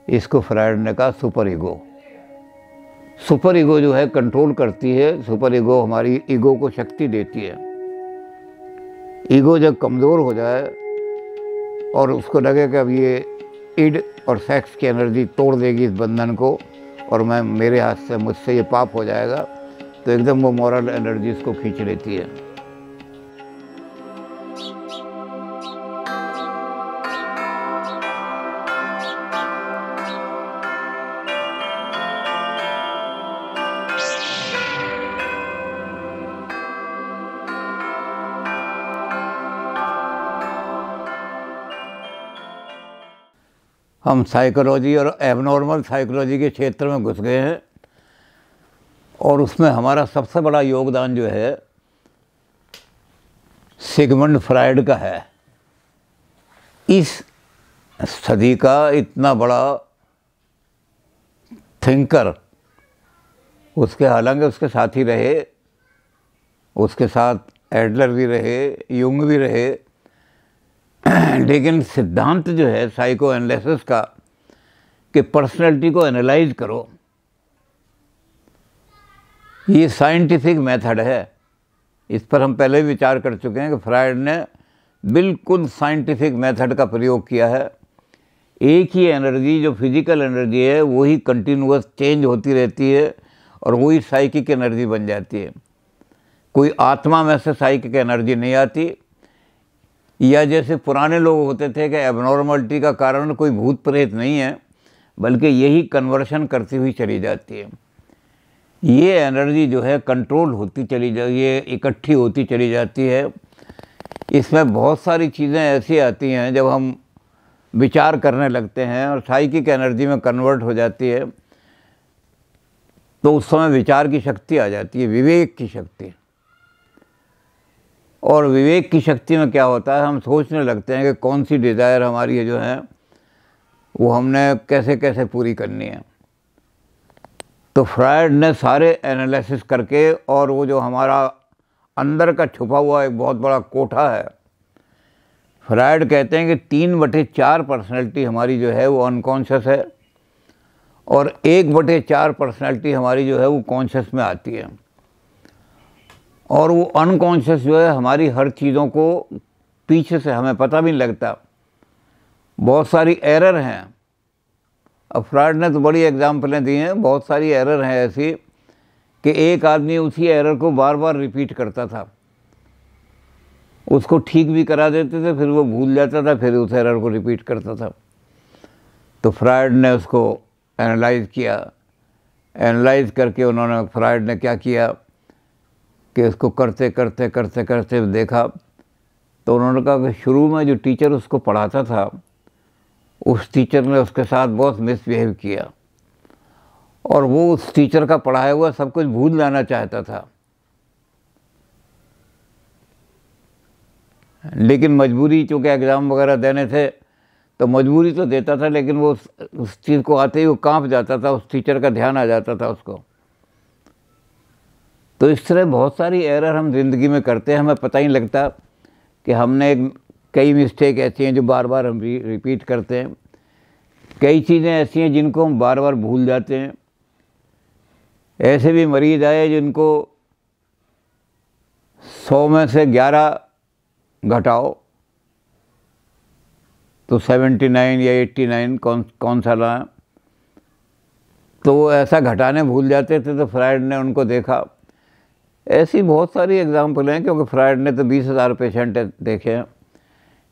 इसको फ्रायड ने कहा सुपर ईगो। सुपर ईगो जो है कंट्रोल करती है, सुपर ईगो हमारी ईगो को शक्ति देती है। ईगो जब कमज़ोर हो जाए और उसको लगे कि अब ये ईड और सेक्स की एनर्जी तोड़ देगी इस बंधन को और मेरे हाथ से मुझसे ये पाप हो जाएगा, तो एकदम वो मॉरल एनर्जी इसको खींच लेती है। हम साइकोलॉजी और एबनॉर्मल साइकोलॉजी के क्षेत्र में घुस गए हैं और उसमें हमारा सबसे बड़ा योगदान जो है सिगमंड फ्रायड का है। इस सदी का इतना बड़ा थिंकर, उसके हालांकि उसके साथी रहे, उसके साथ एडलर भी रहे, युंग भी रहे, लेकिन सिद्धांत जो है साइको एनालिसिस का कि पर्सनैलिटी को एनालाइज करो, ये साइंटिफिक मेथड है। इस पर हम पहले भी विचार कर चुके हैं कि फ्रायड ने बिल्कुल साइंटिफिक मेथड का प्रयोग किया है। एक ही एनर्जी जो फिजिकल एनर्जी है वही कंटिन्यूअस चेंज होती रहती है और वही साइकिक एनर्जी बन जाती है। कोई आत्मा में से साइकिक एनर्जी नहीं आती, या जैसे पुराने लोग होते थे कि एबनॉर्मलिटी का कारण कोई भूत प्रेत नहीं है, बल्कि यही कन्वर्शन करती हुई चली जाती है। ये एनर्जी जो है कंट्रोल होती चली ये इकट्ठी होती चली जाती है। इसमें बहुत सारी चीज़ें ऐसी आती हैं जब हम विचार करने लगते हैं और साइकिक एनर्जी में कन्वर्ट हो जाती है, तो उस समय विचार की शक्ति आ जाती है, विवेक की शक्ति। और विवेक की शक्ति में क्या होता है, हम सोचने लगते हैं कि कौन सी डिज़ायर हमारी जो है वो हमने कैसे कैसे पूरी करनी है। तो फ्रायड ने सारे एनालिसिस करके, और वो जो हमारा अंदर का छुपा हुआ एक बहुत बड़ा कोठा है, फ्रायड कहते हैं कि 3/4 पर्सनैलिटी हमारी जो है वो अनकॉन्शियस है और 1/4 पर्सनैलिटी हमारी जो है वो कॉन्शियस में आती है। और वो अनकॉन्शियस जो है हमारी हर चीज़ों को पीछे से हमें पता भी नहीं लगता। बहुत सारी एरर हैं। अब फ्रायड ने तो बड़ी एग्जाम्पलें दी हैं, बहुत सारी एरर हैं ऐसी कि एक आदमी उसी एरर को बार बार रिपीट करता था, उसको ठीक भी करा देते थे, फिर वो भूल जाता था, फिर उस एरर को रिपीट करता था। तो फ्रायड ने उसको एनालाइज किया। एनालाइज करके उन्होंने, फ्रायड ने क्या किया कि इसको करते करते करते करते देखा, तो उन्होंने कहा कि शुरू में जो टीचर उसको पढ़ाता था उस टीचर ने उसके साथ बहुत मिसबिहेव किया और वो उस टीचर का पढ़ाया हुआ सब कुछ भूल जाना चाहता था, लेकिन मजबूरी, चूँकि एग्ज़ाम वगैरह देने थे तो मजबूरी तो देता था, लेकिन वो उस चीज़ को आते ही वो कांप जाता था, उस टीचर का ध्यान आ जाता था उसको। तो इस तरह बहुत सारी एरर हम ज़िंदगी में करते हैं, हमें पता ही नहीं लगता कि हमने कई मिस्टेक ऐसी हैं जो बार बार हम रिपीट करते हैं। कई चीज़ें ऐसी हैं जिनको हम बार बार भूल जाते हैं। ऐसे भी मरीज़ आए जिनको 100 में से 11 घटाओ तो 79 या 89 कौन सा लाए, तो वो ऐसा घटाने भूल जाते थे। तो फ्रायड ने उनको देखा। ऐसी बहुत सारी एग्जाम्पल हैं, क्योंकि फ्रायड ने तो 20,000 पेशेंट देखे हैं,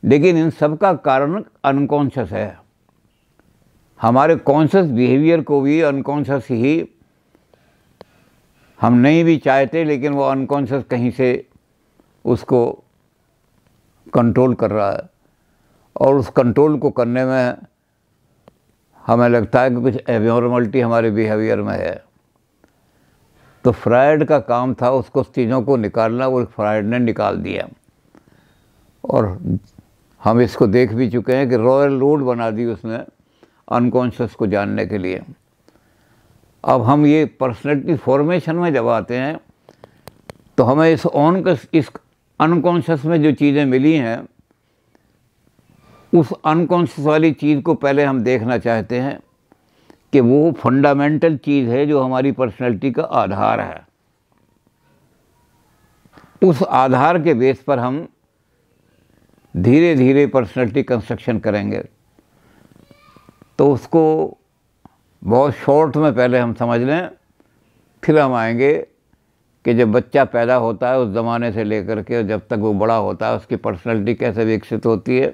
लेकिन इन सब का कारण अनकॉन्शियस है। हमारे कॉन्शियस बिहेवियर को भी अनकॉन्शियस ही, हम नहीं भी चाहते, लेकिन वो अनकॉन्शियस कहीं से उसको कंट्रोल कर रहा है, और उस कंट्रोल को करने में हमें लगता है कि कुछ एबनॉर्मलिटी हमारे बिहेवियर में है। तो फ्रायड का काम था उसको चीज़ों को निकालना, वो फ्रायड ने निकाल दिया। और हम इसको देख भी चुके हैं कि रॉयल रोड बना दी उसने अनकॉन्शियस को जानने के लिए। अब हम ये पर्सनैलिटी फॉर्मेशन में जब आते हैं तो हमें इस अनकॉन्शियस में जो चीज़ें मिली हैं, उस अनकॉन्शियस वाली चीज़ को पहले हम देखना चाहते हैं कि वो फंडामेंटल चीज़ है जो हमारी पर्सनैलिटी का आधार है। उस आधार के बेस पर हम धीरे धीरे पर्सनैलिटी कंस्ट्रक्शन करेंगे। तो उसको बहुत शॉर्ट में पहले हम समझ लें, फिर हम आएंगे कि जब बच्चा पैदा होता है उस ज़माने से लेकर के जब तक वो बड़ा होता है उसकी पर्सनैलिटी कैसे विकसित होती है।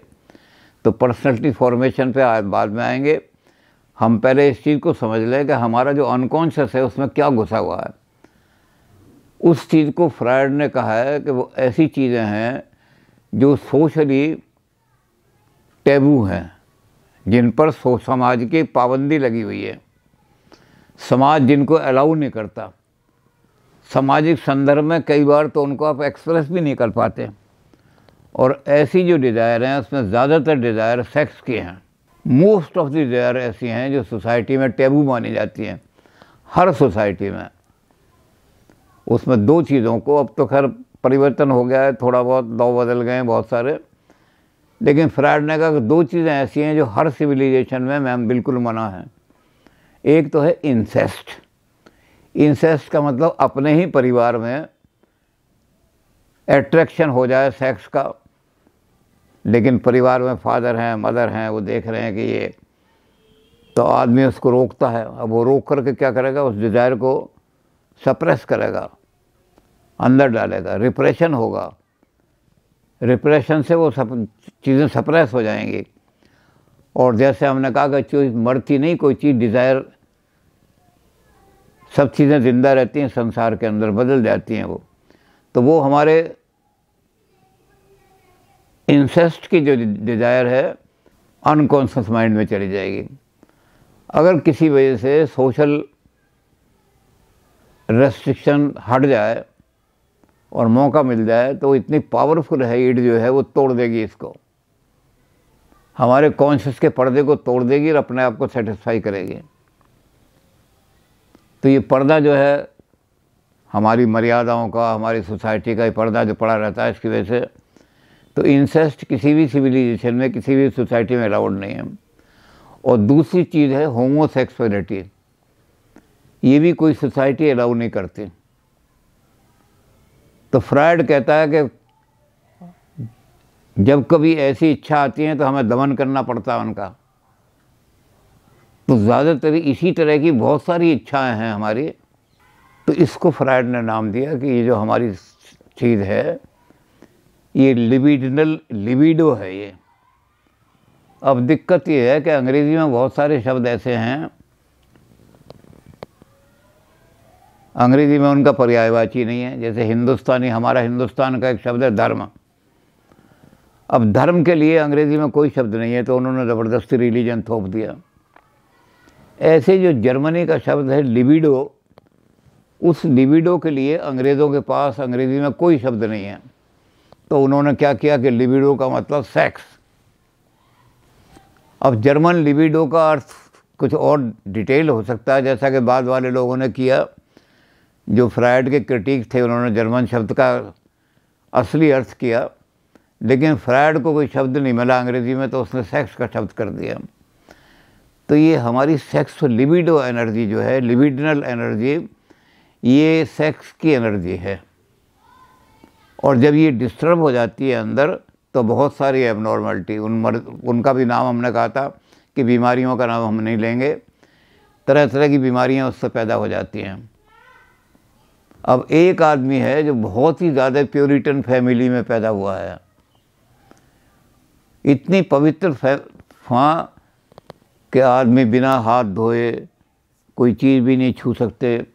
तो पर्सनैलिटी फॉर्मेशन पे बाद में आएंगे। हम पहले इस चीज़ को समझ लें कि हमारा जो अनकॉन्शियस है उसमें क्या घुसा हुआ है। उस चीज़ को फ्रायड ने कहा है कि वो ऐसी चीज़ें हैं जो सोशली टैबू हैं, जिन पर समाज की पाबंदी लगी हुई है, समाज जिनको अलाउ नहीं करता। सामाजिक संदर्भ में कई बार तो उनको आप एक्सप्रेस भी नहीं कर पाते। और ऐसी जो डिज़ायर हैं उसमें ज़्यादातर डिज़ायर सेक्स की हैं। मोस्ट ऑफ द डिज़ायर ऐसी हैं जो सोसाइटी में टैबू मानी जाती हैं, हर सोसाइटी में। उसमें दो चीज़ों को, अब तो खैर परिवर्तन हो गया है, थोड़ा बहुत लॉ बदल गए हैं बहुत सारे, लेकिन फ्रायड ने कहा कि दो चीज़ें ऐसी हैं जो हर सिविलाइजेशन में मैम बिल्कुल मना है। एक तो है इंसेस्ट। इंसेस्ट का मतलब अपने ही परिवार में एट्रैक्शन हो जाए सेक्स का, लेकिन परिवार में फादर हैं मदर हैं, वो देख रहे हैं कि ये, तो आदमी उसको रोकता है। अब वो रोक करके क्या करेगा, उस डिज़ायर को सप्रेस करेगा, अंदर डालेगा, रिप्रेशन होगा। रिप्रेशन से वो सब चीज़ें सप्रेस हो जाएंगी। और जैसे हमने कहा कि चीज़ मरती नहीं, कोई चीज़ डिज़ायर, सब चीज़ें ज़िंदा रहती हैं संसार के अंदर, बदल जाती हैं वो। तो वो हमारे इंसेस्ट की जो डिज़ायर है अनकॉन्शियस माइंड में चली जाएगी। अगर किसी वजह से सोशल रेस्ट्रिक्शन हट जाए और मौका मिल जाए तो इतनी पावरफुल है ईड जो है, वो तोड़ देगी इसको, हमारे कॉन्शियस के पर्दे को तोड़ देगी और अपने आप को सेटिस्फाई करेगी। तो ये पर्दा जो है हमारी मर्यादाओं का, हमारी सोसाइटी का ये पर्दा जो पड़ा रहता है, इसकी वजह से तो इंसेस्ट किसी भी सिविलाइजेशन में, किसी भी सोसाइटी में अलाउड नहीं है। और दूसरी चीज़ है होमोसेक्सुअलिटी। ये भी कोई सोसाइटी अलाउ नहीं करती। तो फ्रायड कहता है कि जब कभी ऐसी इच्छा आती है तो हमें दमन करना पड़ता है उनका। तो ज़्यादातर इसी तरह की बहुत सारी इच्छाएं हैं हमारी। तो इसको फ्रायड ने नाम दिया कि ये जो हमारी चीज़ है ये लिबिडो है ये। अब दिक्कत ये है कि अंग्रेज़ी में बहुत सारे शब्द ऐसे हैं, अंग्रेज़ी में उनका पर्यायवाची नहीं है। जैसे हिंदुस्तानी, हमारा हिंदुस्तान का एक शब्द है धर्म। अब धर्म के लिए अंग्रेज़ी में कोई शब्द नहीं है, तो उन्होंने ज़बरदस्ती रिलीजन थोप दिया। ऐसे जो जर्मनी का शब्द है लिबिडो, उस लिबिडो के लिए अंग्रेज़ों के पास अंग्रेज़ी में कोई शब्द नहीं है। तो उन्होंने क्या किया कि लिबिडो का मतलब सेक्स। अब जर्मन लिबिडो का अर्थ कुछ और डिटेल हो सकता है, जैसा कि बाद वाले लोगों ने किया, जो फ्रायड के क्रिटिक थे, उन्होंने जर्मन शब्द का असली अर्थ किया। लेकिन फ्रायड को कोई शब्द नहीं मिला अंग्रेज़ी में, तो उसने सेक्स का शब्द कर दिया। तो ये हमारी सेक्स लिबिडो एनर्जी जो है, लिबिडिनल एनर्जी, ये सेक्स की एनर्जी है। और जब ये डिस्टर्ब हो जाती है अंदर, तो बहुत सारी एबनॉर्मलिटी, उनका भी नाम हमने कहा था कि बीमारियों का नाम हम नहीं लेंगे, तरह तरह की बीमारियां उससे पैदा हो जाती हैं। अब एक आदमी है जो बहुत ही ज़्यादा प्यूरिटन फैमिली में पैदा हुआ है, इतनी पवित्र वहाँ कि आदमी बिना हाथ धोए कोई चीज़ भी नहीं छू सकते।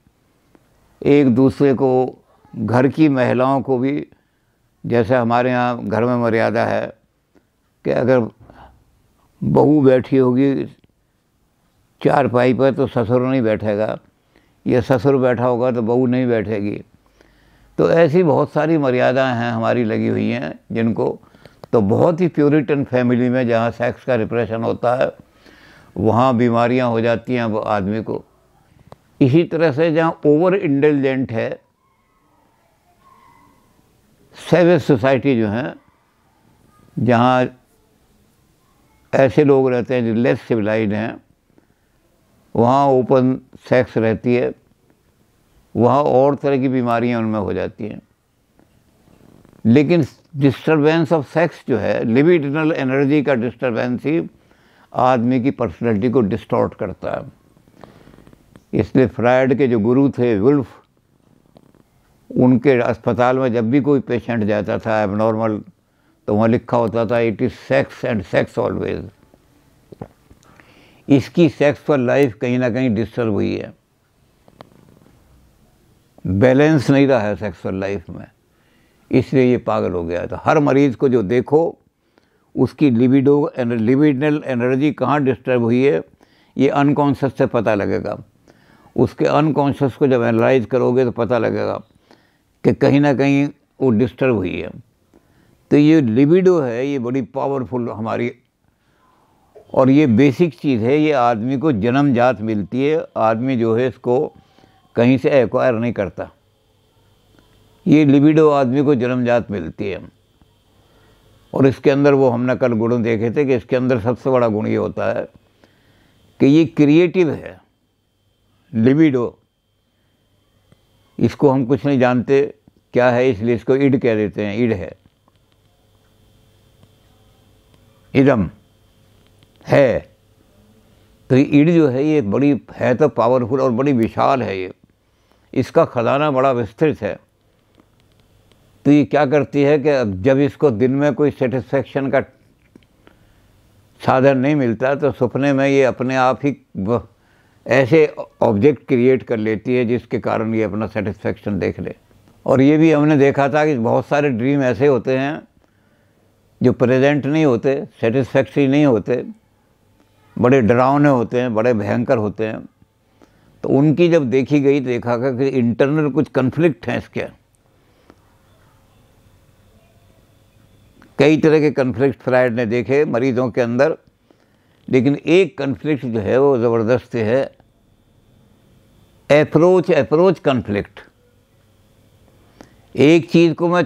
एक दूसरे को, घर की महिलाओं को भी, जैसे हमारे यहाँ घर में मर्यादा है कि अगर बहू बैठी होगी चारपाई पर तो ससुर नहीं बैठेगा, या ससुर बैठा होगा तो बहू नहीं बैठेगी। तो ऐसी बहुत सारी मर्यादाएं हैं हमारी लगी हुई हैं जिनको, तो बहुत ही प्यूरिटन फैमिली में जहाँ सेक्स का रिप्रेशन होता है वहाँ बीमारियाँ हो जाती हैं वो आदमी को। इसी तरह से जहाँ ओवर इंटेलिजेंट है, सेवेज सोसाइटी जो हैं, जहाँ ऐसे लोग रहते हैं जो लेस सिविलाइज्ड हैं, वहाँ ओपन सेक्स रहती है, वहाँ और तरह की बीमारियाँ उनमें हो जाती हैं। लेकिन डिस्टरबेंस ऑफ सेक्स जो है, लिबिडिनल एनर्जी का डिस्टरबेंस ही आदमी की पर्सनैलिटी को डिस्टॉर्ट करता है। इसलिए फ्रायड के जो गुरु थे वुल्फ, उनके अस्पताल में जब भी कोई पेशेंट जाता था एबनॉर्मल, तो वहाँ लिखा होता था it is sex and sex always. इसकी सेक्सुअल लाइफ कहीं ना कहीं डिस्टर्ब हुई है, बैलेंस नहीं रहा है सेक्सुअल लाइफ में, इसलिए ये पागल हो गया था। हर मरीज़ को जो देखो उसकी लिबिडनल एनर्जी कहाँ डिस्टर्ब हुई है, ये अनकॉन्शियस से पता लगेगा। उसके अनकॉन्शियस को जब एनालाइज करोगे तो पता लगेगा कि कहीं ना कहीं वो डिस्टर्ब हुई है। तो ये लिबिडो है, ये बड़ी पावरफुल हमारी, और ये बेसिक चीज़ है, ये आदमी को जन्मजात मिलती है। आदमी जो है इसको कहीं से एक्वायर नहीं करता। ये लिबिडो आदमी को जन्मजात मिलती है। और इसके अंदर वो हमने कल गुण देखे थे कि इसके अंदर सबसे बड़ा गुण ये होता है कि ये क्रिएटिव है। लिबिडो, इसको हम कुछ नहीं जानते क्या है, इसलिए इसको इड कह देते हैं। इड है, इदम है। तो ये इड जो है ये बड़ी है तो पावरफुल और बड़ी विशाल है। ये इसका खजाना बड़ा विस्तृत है। तो ये क्या करती है कि जब इसको दिन में कोई सेटिस्फेक्शन का साधन नहीं मिलता तो सपने में ये अपने आप ही ऐसे ऑब्जेक्ट क्रिएट कर लेती है जिसके कारण ये अपना सेटिस्फेक्शन देख ले। और ये भी हमने देखा था कि बहुत सारे ड्रीम ऐसे होते हैं जो प्रेजेंट नहीं होते, सेटिस्फैक्टरी नहीं होते, बड़े डरावने होते हैं, बड़े भयंकर होते हैं। तो उनकी जब देखी गई, देखा गया कि इंटरनल कुछ कन्फ्लिक्ट हैं इसके। कई तरह के कन्फ्लिक्ट फ्रायड ने देखे मरीजों के अंदर, लेकिन एक कन्फ्लिक्ट जो है वो ज़बरदस्त है, अप्रोच कन्फ्लिक्ट। एक चीज़ को मैं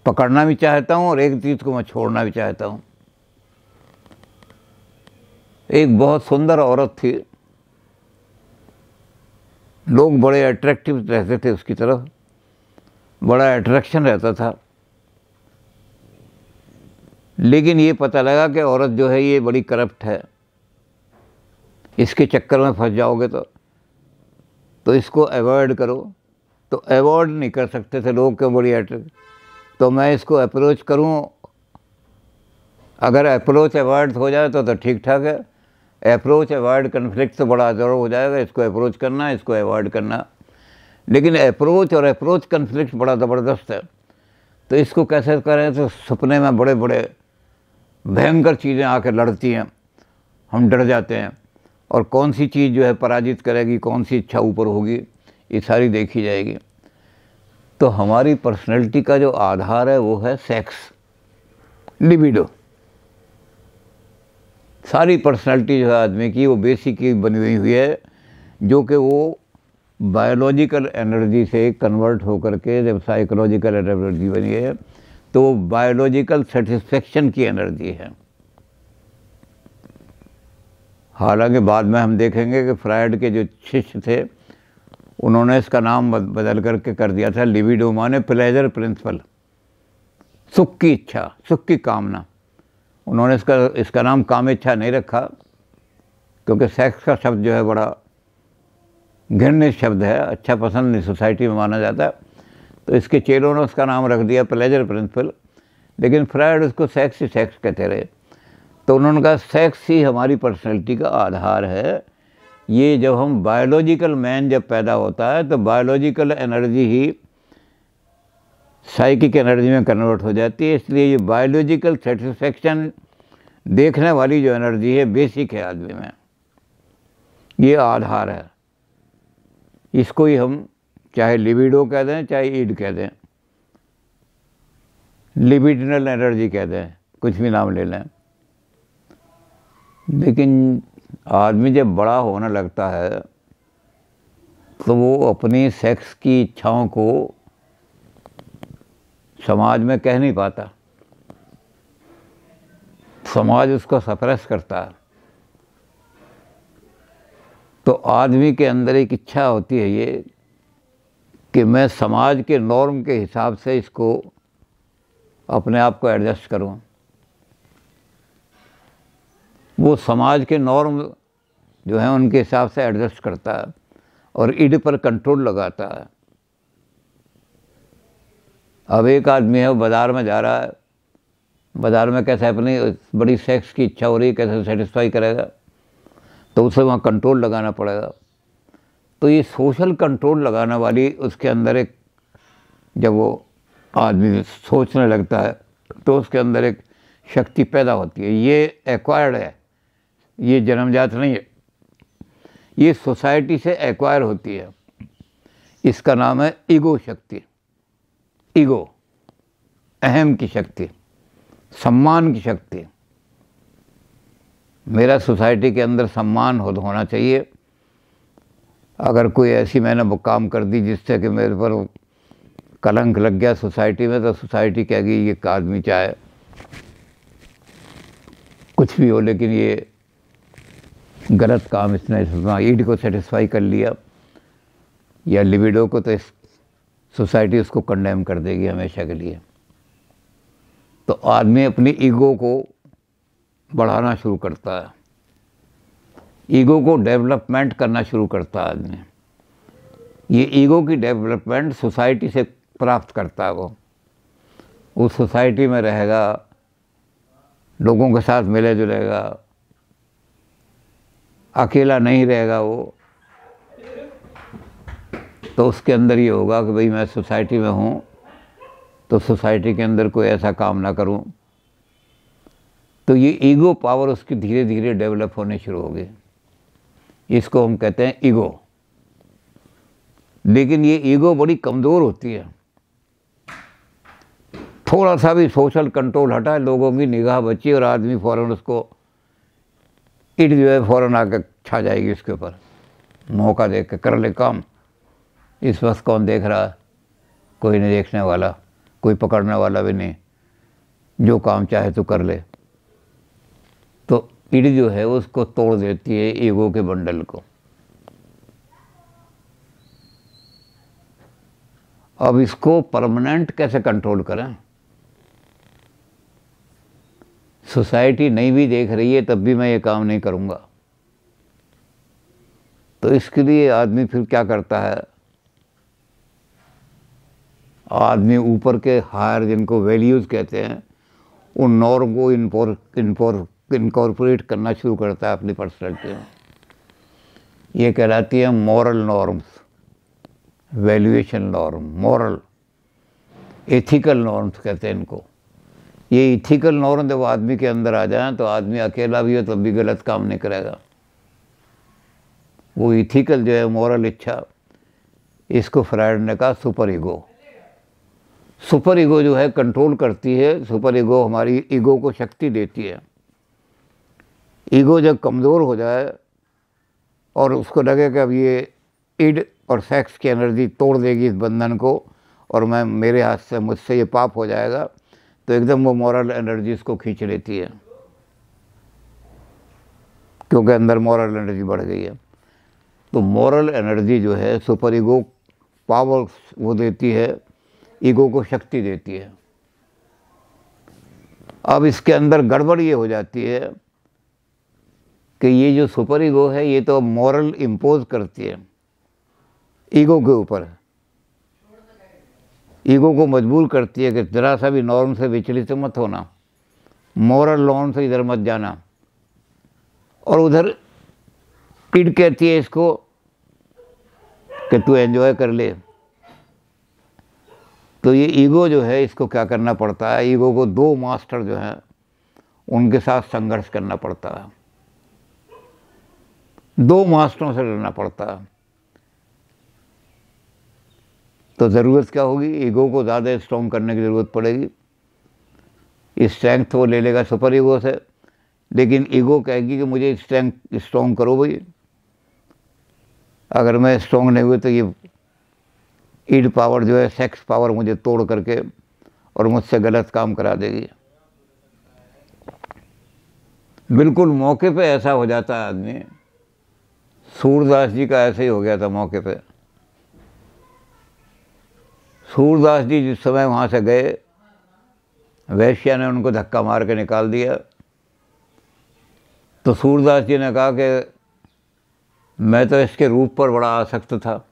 पकड़ना भी चाहता हूँ और एक चीज़ को मैं छोड़ना भी चाहता हूँ। एक बहुत सुंदर औरत थी, लोग बड़े अट्रैक्टिव रहते थे उसकी तरफ, बड़ा अट्रैक्शन रहता था। लेकिन ये पता लगा कि औरत जो है ये बड़ी करप्ट है, इसके चक्कर में फंस जाओगे तो इसको अवॉइड करो। तो अवॉइड नहीं कर सकते थे लोग, क्यों, बड़ी अट्रैक्ट। तो मैं इसको अप्रोच करूं, अगर अप्रोच अवॉइड हो जाए तो ठीक ठाक है। अप्रोच अवॉइड कन्फ्लिक्ट तो बड़ा ज़रूर हो जाएगा, इसको अप्रोच करना, इसको अवॉइड करना। लेकिन अप्रोच और अप्रोच कन्फ्लिक्ट बड़ा ज़बरदस्त है। तो इसको कैसे करें, तो सपने में बड़े बड़े भयंकर चीज़ें आकर लड़ती हैं, हम डर जाते हैं। और कौन सी चीज़ जो है पराजित करेगी, कौन सी इच्छा ऊपर होगी, ये सारी देखी जाएगी। तो हमारी पर्सनैलिटी का जो आधार है वो है सेक्स, लिबिडो। सारी पर्सनैलिटी जो है आदमी की वो बेसिक ही बनी हुई है, जो कि वो बायोलॉजिकल एनर्जी से कन्वर्ट होकर के जब साइकोलॉजिकल एनर्जी बनी है तो बायोलॉजिकल सेटिस्फेक्शन की एनर्जी है। हालांकि बाद में हम देखेंगे कि फ्रायड के जो शिष्य थे उन्होंने इसका नाम बदल करके कर दिया था लिबिडो, माने प्लेजर प्रिंसिपल, सुख की इच्छा, सुख की कामना। उन्होंने इसका नाम काम इच्छा नहीं रखा, क्योंकि सेक्स का शब्द जो है बड़ा घृणित शब्द है, अच्छा पसंद नहीं सोसाइटी में माना जाता। तो इसके चेलों ने उसका नाम रख दिया प्लेजर प्रिंसिपल, लेकिन फ्रायड उसको सेक्स ही सेक्स कहते रहे। तो उन्होंने कहा सेक्स ही हमारी पर्सनैलिटी का आधार है। ये जब हम बायोलॉजिकल मैन जब पैदा होता है तो बायोलॉजिकल एनर्जी ही साइकिक एनर्जी में कन्वर्ट हो जाती है। इसलिए ये बायोलॉजिकल सेटिस्फेक्शन देखने वाली जो एनर्जी है बेसिक है आदमी में, ये आधार है। इसको ही हम चाहे लिबिडो कह दें चाहे ईड कह दें, लिबिडिनल एनर्जी कह दें, कुछ भी नाम ले लें। लेकिन आदमी जब बड़ा होने लगता है तो वो अपनी सेक्स की इच्छाओं को समाज में कह नहीं पाता, समाज उसको सप्रेस करता है। तो आदमी के अंदर एक इच्छा होती है ये कि मैं समाज के नॉर्म के हिसाब से इसको अपने आप को एडजस्ट करूं। वो समाज के नॉर्म जो है उनके हिसाब से एडजस्ट करता है और ईड पर कंट्रोल लगाता है। अब एक आदमी है, वो बाज़ार में जा रहा है, बाज़ार में कैसे अपनी बड़ी सेक्स की इच्छा हो रही है, कैसे सेटिस्फाई करेगा, तो उसे वहाँ कंट्रोल लगाना पड़ेगा। तो ये सोशल कंट्रोल लगाने वाली उसके अंदर एक, जब वो आदमी सोचने लगता है तो उसके अंदर एक शक्ति पैदा होती है। ये एक्वायर्ड है, ये जन्मजात नहीं है, ये सोसाइटी से एक्वायर होती है। इसका नाम है ईगो शक्ति। ईगो, अहम की शक्ति, सम्मान की शक्ति। मेरा सोसाइटी के अंदर सम्मान होना चाहिए। अगर कोई ऐसी मैंने वो काम कर दी जिससे कि मेरे पर कलंक लग गया सोसाइटी में, तो सोसाइटी कहेगी ये आदमी चाहे कुछ भी हो लेकिन ये गलत काम इसने ईड को सेटिस्फाई कर लिया या लिबिडो को, तो इस सोसाइटी उसको कंडेम कर देगी हमेशा के लिए। तो आदमी अपनी ईगो को बढ़ाना शुरू करता है, ईगो को डेवलपमेंट करना शुरू करता है आदमी। ये ईगो की डेवलपमेंट सोसाइटी से प्राप्त करता है। वो उस सोसाइटी में रहेगा, लोगों के साथ मिले जुलेगा, अकेला नहीं रहेगा वो। तो उसके अंदर ये होगा कि भाई मैं सोसाइटी में हूँ तो सोसाइटी के अंदर कोई ऐसा काम ना करूँ। तो ये ईगो पावर उसकी धीरे धीरे डेवलप होने शुरू होगी। इसको हम कहते हैं ईगो। लेकिन ये ईगो बड़ी कमज़ोर होती है। थोड़ा सा भी सोशल कंट्रोल हटा, लोगों की निगाह बची और आदमी फ़ौरन उसको ईड जो है फ़ौरन आकर छा जाएगी उसके ऊपर। मौका देख के कर ले काम, इस वक्त कौन देख रहा है, कोई नहीं देखने वाला, कोई पकड़ने वाला भी नहीं, जो काम चाहे तो कर ले। तो ईड जो है उसको तोड़ देती है ईगो के बंडल को। अब इसको परमानेंट कैसे कंट्रोल करें? सोसाइटी नहीं भी देख रही है तब भी मैं ये काम नहीं करूँगा। तो इसके लिए आदमी फिर क्या करता है, आदमी ऊपर के हायर जिनको वैल्यूज़ कहते हैं उन नॉर्म को इनकॉर्पोरेट करना शुरू करता है अपनी पर्सनैलिटी में। ये कहलाती है moral norms, valuation norm, moral ethical norms कहते हैं इनको। ये एथिकल नॉर्म जब आदमी के अंदर आ जाए तो आदमी अकेला भी हो तब भी गलत काम नहीं करेगा। वो एथिकल जो है मॉरल इच्छा, इसको फ्रायड ने कहा सुपर ईगो। सुपर ईगो जो है कंट्रोल करती है। सुपर ईगो हमारी ईगो को शक्ति देती है। ईगो जब कमज़ोर हो जाए और उसको लगे कि अब ये ईड और सेक्स की एनर्जी तोड़ देगी इस बंधन को और मैं मेरे हाथ से मुझसे ये पाप हो जाएगा, तो एकदम वो मॉरल एनर्जी इसको खींच लेती है, क्योंकि अंदर मॉरल एनर्जी बढ़ गई है। तो मॉरल एनर्जी जो है सुपर ईगो पावर वो देती है, ईगो को शक्ति देती है। अब इसके अंदर गड़बड़ ये हो जाती है कि ये जो सुपर ईगो है ये तो मॉरल इम्पोज करती है ईगो के ऊपर। ईगो को मजबूर करती है कि जरा सा भी नॉर्म से विचलित मत होना, मॉरल नॉर्म से इधर मत जाना। और उधर ईड कहती है इसको कि तू एंजॉय कर ले। तो ये ईगो जो है इसको क्या करना पड़ता है, ईगो को दो मास्टर जो हैं उनके साथ संघर्ष करना पड़ता है, दो मास्टरों से लड़ना पड़ता है। तो ज़रूरत क्या होगी, ईगो को ज़्यादा स्ट्रॉन्ग करने की ज़रूरत पड़ेगी। स्ट्रेंथ वो ले लेगा सुपर ईगो से, लेकिन ईगो कहेगी कि मुझे स्ट्रेंथ स्ट्रॉन्ग करो भाई। अगर मैं स्ट्रॉन्ग नहीं हुई तो ये ईड पावर जो है, सेक्स पावर मुझे तोड़ करके और मुझसे गलत काम करा देगी। बिल्कुल मौके पे ऐसा हो जाता है आदमी, सूरदास जी का ऐसे ही हो गया था मौके पे। सूरदास जी जिस समय वहाँ से गए, वैश्या ने उनको धक्का मार के निकाल दिया। तो सूरदास जी ने कहा कि मैं तो इसके रूप पर बड़ा आसक्त था,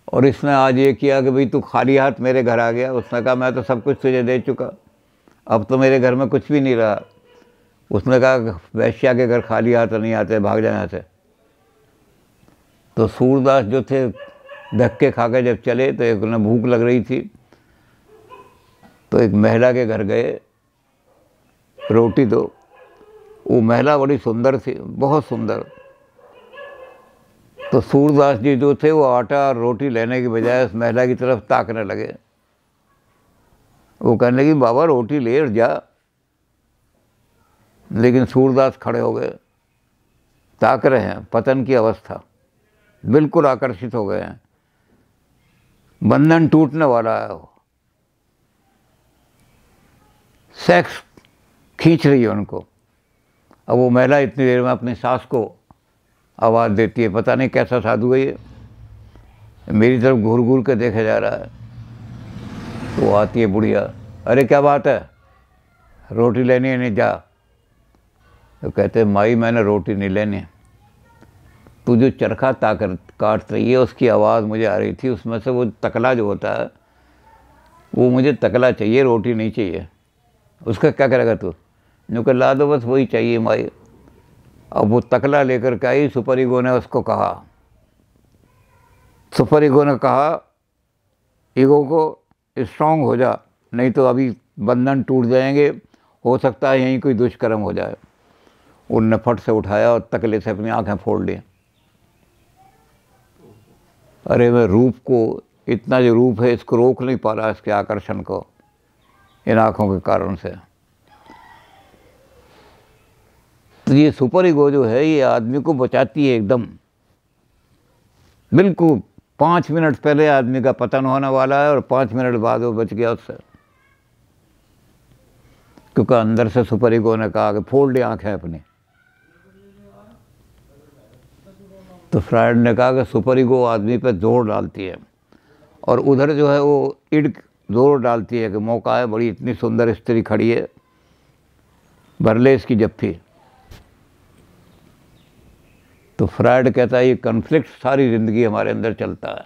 और इसने आज ये किया कि भाई तू खाली हाथ मेरे घर आ गया। उसने कहा मैं तो सब कुछ तुझे दे चुका, अब तो मेरे घर में कुछ भी नहीं रहा। उसने कहा वैश्या के घर खाली हाथ नहीं आते, भाग जाए यहाँ से। तो सूरदास जो थे धक्के खा के जब चले, तो एक उन्हें भूख लग रही थी, तो एक महिला के घर गए, रोटी दो। वो महिला बड़ी सुंदर थी, बहुत सुंदर। तो सूरदास जी जो थे वो आटा और रोटी लेने की बजाय उस महिला की तरफ ताकने लगे। वो कहने लगी बाबा रोटी ले और जा। लेकिन सूरदास खड़े हो गए, ताक रहे हैं, पतन की अवस्था, बिल्कुल आकर्षित हो गए हैं, बंधन टूटने वाला है। सेक्स खींच रही है उनको। अब वो महिला इतनी देर में अपनी सास को आवाज़ देती है, पता नहीं कैसा साधु है ये, मेरी तरफ घूर घूर के देखे जा रहा है। तो आती है बुढ़िया, अरे क्या बात है, रोटी लेनी है? नहीं, जा। तो कहते माई मैंने रोटी नहीं लेनी, तू जो चरखा काट रही है उसकी आवाज़ मुझे आ रही थी, उसमें से वो तकला जो होता है वो मुझे तकला चाहिए, रोटी नहीं चाहिए। उसका क्या करेगा तू? जो कह ला दो बस वही चाहिए माई। अब वो तकला लेकर के आई। सुपर ईगो ने उसको कहा, सुपर ईगो ने कहा ईगो को स्ट्रांग हो जा, नहीं तो अभी बंधन टूट जाएंगे, हो सकता है यहीं कोई दुष्कर्म हो जाए। उनने फट से उठाया और तकले से अपनी आंखें फोड़ ली। अरे मैं रूप को, इतना जो रूप है इसको रोक नहीं पा रहा, इसके आकर्षण को, इन आँखों के कारण से। तो ये सुपर ईगो जो है ये आदमी को बचाती है एकदम, बिल्कुल 5 मिनट पहले आदमी का पतन होने वाला है और 5 मिनट बाद वो बच गया उससे, क्योंकि अंदर से सुपर ईगो ने कहा कि फोड़ ली आंखें अपनी। तो फ्रायड ने कहा कि सुपर ईगो आदमी पे जोर डालती है, और उधर जो है वो इड जोर डालती है कि मौका है, बड़ी इतनी सुंदर स्त्री खड़ी है, भर ले इसकी जप्फी। तो फ्रायड कहता है ये कन्फ्लिक्ट सारी ज़िंदगी हमारे अंदर चलता है।